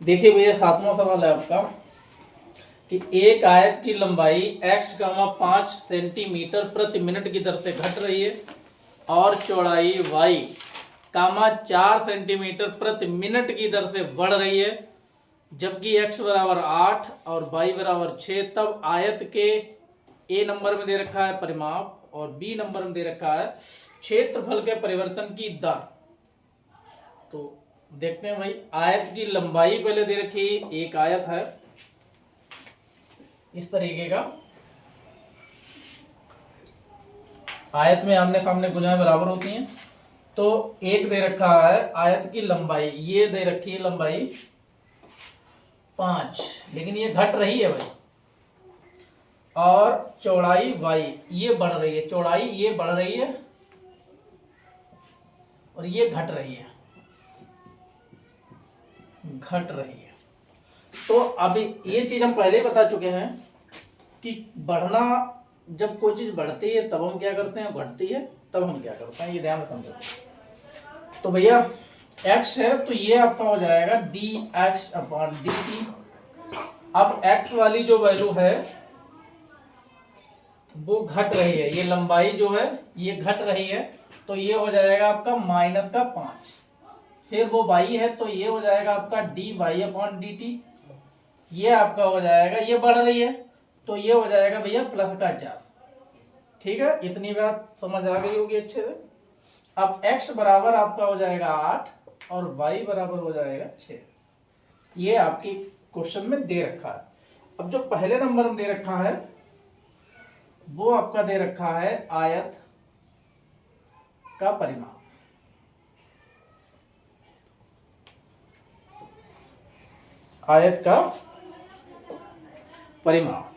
देखिए भैया, 7वां सवाल है आपका कि एक आयत की लंबाई x, 5 सेंटीमीटर प्रति मिनट की दर से घट रही है और चौड़ाई y, 4 सेंटीमीटर प्रति मिनट की दर से बढ़ रही है, जबकि x बराबर 8 और y बराबर 6। तब आयत के a नंबर में दे रखा है परिमाप और b नंबर में दे रखा है क्षेत्रफल के परिवर्तन की दर। तो देखते हैं भाई, आयत की लंबाई पहले दे रखी, एक आयत है इस तरीके का, आयत में आमने सामने भुजाएं बराबर होती हैं। तो एक दे रखा है आयत की लंबाई, ये दे रखी है लंबाई 5, लेकिन ये घट रही है भाई, और चौड़ाई y ये बढ़ रही है, चौड़ाई ये बढ़ रही है और ये घट रही है, घट रही है। तो अभी ये चीज हम पहले ही बता चुके हैं कि बढ़ना, जब कोई चीज बढ़ती है तब हम क्या करते हैं, घटती है तब हम क्या करते हैं, ये ध्यान रखना। तो भैया x है तो ये आपका हो जाएगा dx अपॉन dt। अब x वाली जो वैल्यू है वो घट रही है, ये लंबाई जो है ये घट रही है, तो ये हो जाएगा आपका -5। फिर वो y है तो ये हो जाएगा आपका dy अपॉन dt। ये आपका हो जाएगा, ये बढ़ रही है तो ये हो जाएगा भैया +4। ठीक है, इतनी बात समझ आ गई होगी अच्छे से। अब x बराबर आपका हो जाएगा 8 और y बराबर हो जाएगा 6। ये आपकी क्वेश्चन में दे रखा है। अब जो पहले नंबर में दे रखा है वो आपका दे रखा है आयत का परिमाप। आयत का परिमाप,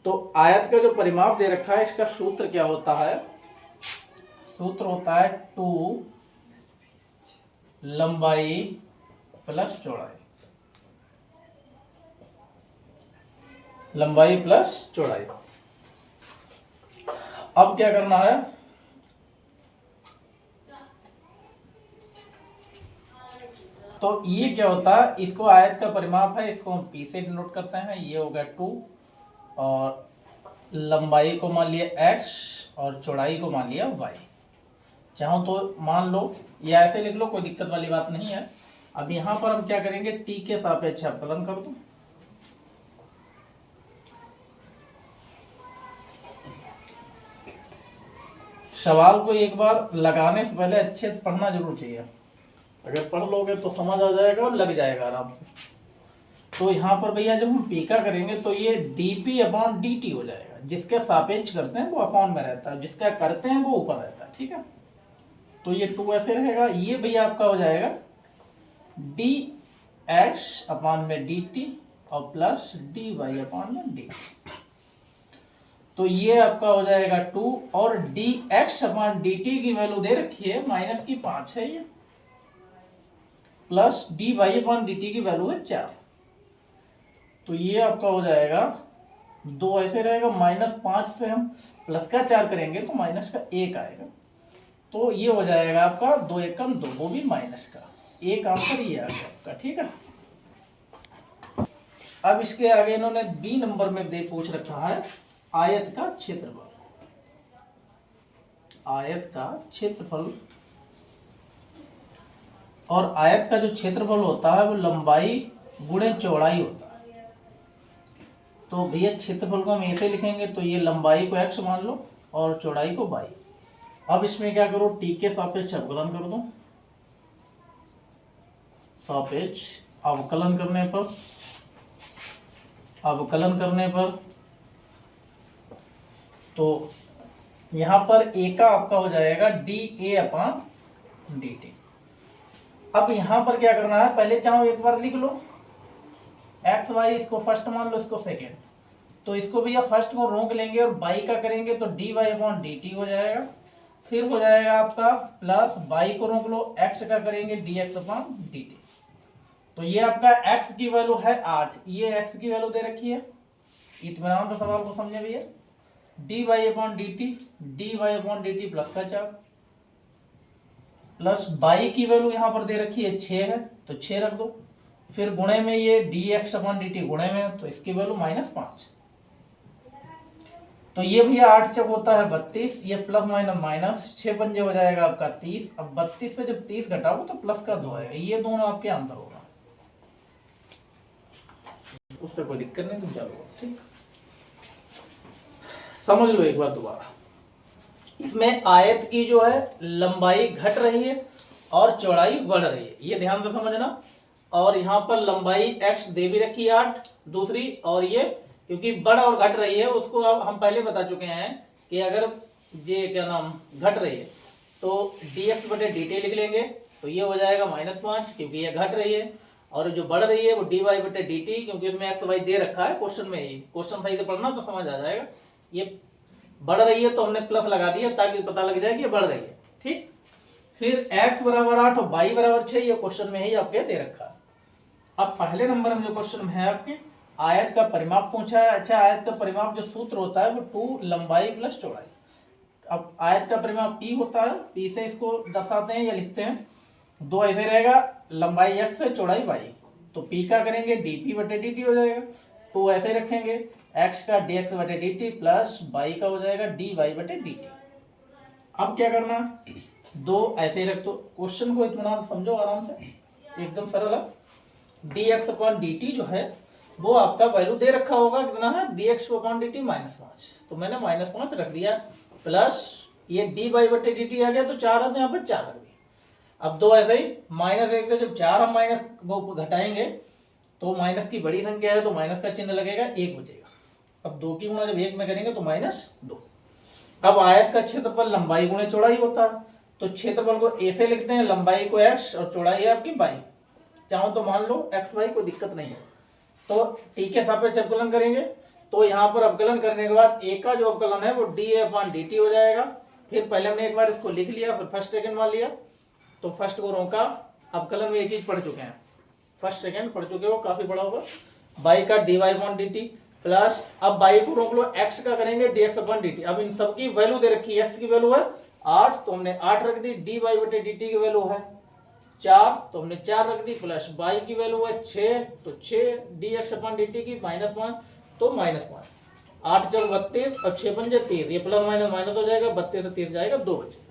तो आयत का जो परिमाप दे रखा है इसका सूत्र क्या होता है, सूत्र होता है 2 लंबाई प्लस चौड़ाई, लंबाई प्लस चौड़ाई। अब क्या करना है, तो ये क्या होता है, इसको आयत का परिमाप है, इसको हम p से डिनोट करते हैं, ये हो गया 2 और लंबाई को मान लिया x और चौड़ाई को मान लिया y। चाहो तो मान लो या ऐसे लिख लो, कोई दिक्कत वाली बात नहीं है। अब यहां पर हम क्या करेंगे, t के सापेक्ष अवकलन कर दो। सवाल को एक बार लगाने से पहले अच्छे से पढ़ना जरूर चाहिए, अगर पढ़ लोगे तो समझ आ जाएगा और लग जाएगा आराम से। तो यहाँ पर भैया जब हम पी का करेंगे तो ये dp अपॉन dt हो जाएगा, जिसके सापेक्ष करते हैं वो अपॉन में रहता है, जिसका करते हैं वो ऊपर रहता है। ठीक है, तो ये 2 ऐसे रहेगा, ये भैया आपका हो जाएगा dx अपॉन में dt और प्लस dy अपॉन में dt। तो ये आपका हो जाएगा 2 और dx अपॉन dt की वैल्यू दे रखी है -5 है ये, प्लस dy अपॉन dt की वैल्यू है 4। तो ये आपका हो जाएगा 2 ऐसे रहेगा, -5 से हम प्लस का 4 करेंगे तो माइनस का 1 आएगा। तो ये हो जाएगा आपका 2 एकम 2, वो भी माइनस का 1 आंसर ये आ गया आपका। ठीक है, अब इसके आगे इन्होंने बी नंबर में दे पूछ रखा है आयत का क्षेत्रफल। आयत का क्षेत्रफल, और आयत का जो क्षेत्रफल होता है वो लंबाई गुणे चौड़ाई होता है। तो भैया क्षेत्रफल को हम ऐसे लिखेंगे, तो ये लंबाई को x मान लो और चौड़ाई को y। अब इसमें क्या करो, t के सापेक्ष अवकलन कर दो। सापेक्ष अवकलन करने पर, अवकलन करने पर तो यहां पर a का आपका हो जाएगा dA अपॉन dt। अब यहां पर क्या करना है, पहले चाहो एक बार लिख लो एक्स वाई, इसको फर्स्ट मान लो, इसको सेकेंड। तो इसको भैया फर्स्ट को रोक लेंगे और बाई का करेंगे तो dy अपॉन dt हो जाएगा। फिर हो जाएगा आपका प्लस बाई को रोक लो, x का करेंगे dx अपॉन dt। तो ये आपका x की वैल्यू है 8, ये x की वैल्यू दे रखी है। इत्मीनान से सवाल को समझे भैया, dy अपॉन dt प्लस का 4 प्लस बाई की वैल्यू यहां पर दे रखी है 6 है तो 6 रख दो, फिर गुणे में ये dx अपॉन dt गुणे में, तो इसकी वैल्यू -5। तो ये भैया 8 चौक होता है 32, ये प्लस माइनस माइनस 6 पंजे हो जाएगा आपका 30। अब 32 से जब 30 घटाओ तो प्लस का 2 आएगा, ये दोनों आपके आंसर होगा, उससे कोई दिक्कत नहीं, तुम चलो ठीक। समझ लो एक बार दोबारा, इसमें आयत की जो है लंबाई घट रही है और चौड़ाई बढ़ रही है, ये ध्यान से समझना। और यहाँ पर लंबाई x दे भी रखी है 8 दूसरी, और ये क्योंकि बढ़ और घट रही है उसको अब हम पहले बता चुके हैं कि अगर ये क्या नाम घट रही है तो dx बटे dt लिख लेंगे, तो ये हो जाएगा -5 क्योंकि ये घट रही है, और जो बढ़ रही है वो dy बटे dt क्योंकि इसमें x y दे रखा है क्वेश्चन में, ही क्वेश्चन सही से पढ़ना तो समझ आ जाएगा। ये बढ़ रही है तो हमने प्लस लगा दिया ताकि पता लग जाए कि ये बढ़ रही है, ठीक। फिर x बराबर 8 और y बराबर 6, ये क्वेश्चन में ही आपके दे रखा है। अब पहले नंबर में जो क्वेश्चन में है आपके आयत का परिमाप पूछा है। अच्छा, आयत का परिमाप जो सूत्र होता है वो 2 लंबाई प्लस चौड़ाई। अब आयत का परिमाप p होता है, p से इसको दर्शाते हैं या लिखते हैं, 2 ऐसे रहेगा, लंबाई x है चौड़ाई y, तो p का करेंगे dp बटे dt हो जाएगा, 2 ऐसे रखेंगे, x का dx बटे dt प्लस y का हो जाएगा dy बटे dt। अब क्या करना, 2 ऐसे ही रख दो, क्वेश्चन को इतना समझो आराम से, एकदम सरल है। dx अपॉन dt जो है वो आपका वैल्यू दे रखा होगा, कितना है dx अपॉन dt -5, तो मैंने -5 रख दिया, प्लस ये dy बटे dt आ गया तो 4 है तो यहाँ पे 4 रख दिया। अब 2 ऐसे ही, -1 से जब 4 हम माइनस वो घटाएंगे तो माइनस की बड़ी संख्या है तो माइनस का चिन्ह लगेगा, 1 बचेगा। अब 2 की गुणा जब 1 में करेंगे तो -2। अब आयत का क्षेत्रफल लंबाई गुणे चौड़ाई होता है, तो क्षेत्रफल को ऐसे लिखते हैं, लंबाई को x और चौड़ाई है आपकी y, चाहो तो मान लो एक्स वाई, कोई दिक्कत नहीं है। तो t के सापेक्ष अवकलन करेंगे, तो यहाँ पर अवकलन करने के बाद a का जो अवकलन है वो dA अपॉन dt हो जाएगा। फिर पहले हमने एक बार इसको लिख लिया, फिर फर्स्ट सेकंड मान लिया, तो फर्स्ट को रोका, अवकलन में ये चीज पढ़ चुके हैं, फर्स्ट सेकंड पढ़ चुके हो, काफी बड़ा होगा, y का dy अपॉन dt प्लस, अब y को रोक लो, x का करेंगे dx अपॉन dt। अब इन सबकी वैल्यू दे रखी है, x की वैल्यू है 8 तो हमने 8 रख दी, dy बटे dt की वैल्यू है 4 तो हमने 4 रख दी, प्लस y की वैल्यू है 6 तो 6 dx अपॉन dt की -5 तो -5, 8 चौक 32 और 6 पंजे 30, ये प्लस माइनस माइनस हो जाएगा, 32 से 30 जाएगा 2 बचे।